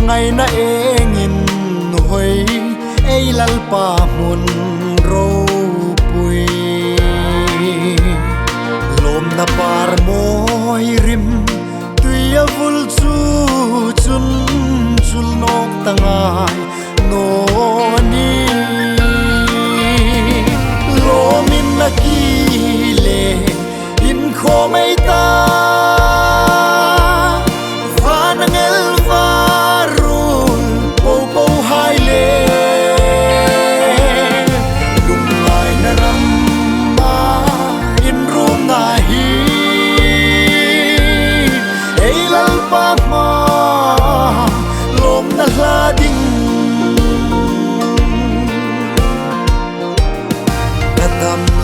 ngày na engin hoi ei lalpa mun ro pui lom na par moi rim tuya vul chu chun chul nok tangai no ni lomin na ki le in kho mai ta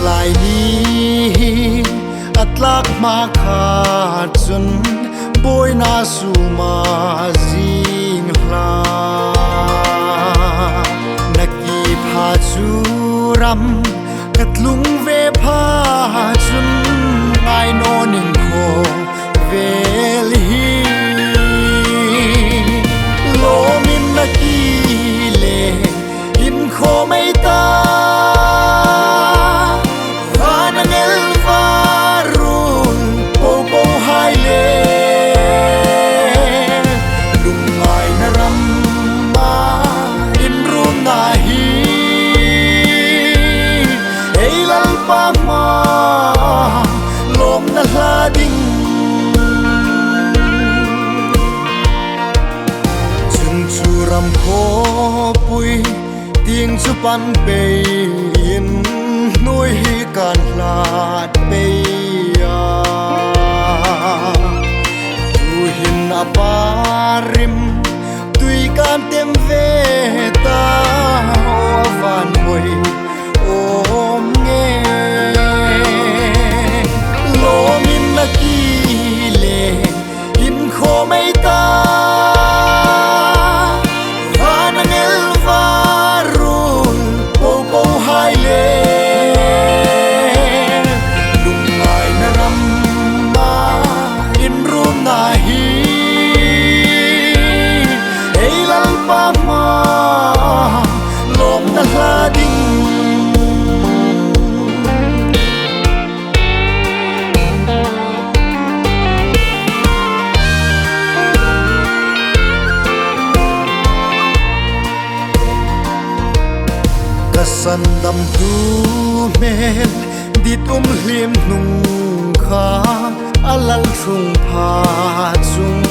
lại đi atlak ma khat chun boy na su ma jing hla naki pha chu ram katlung ve pha chun ai no ning kho vel hi lo min naki le in kho mai ta ram kho pui tiếng chu pan pe in nuôi hi kan lat pe ya tu hin aparim tui kan tem ve ta van moi om nge lo min na ki le in kho mai ta san dam tu mel dit hlim nung kha alal thung pha chung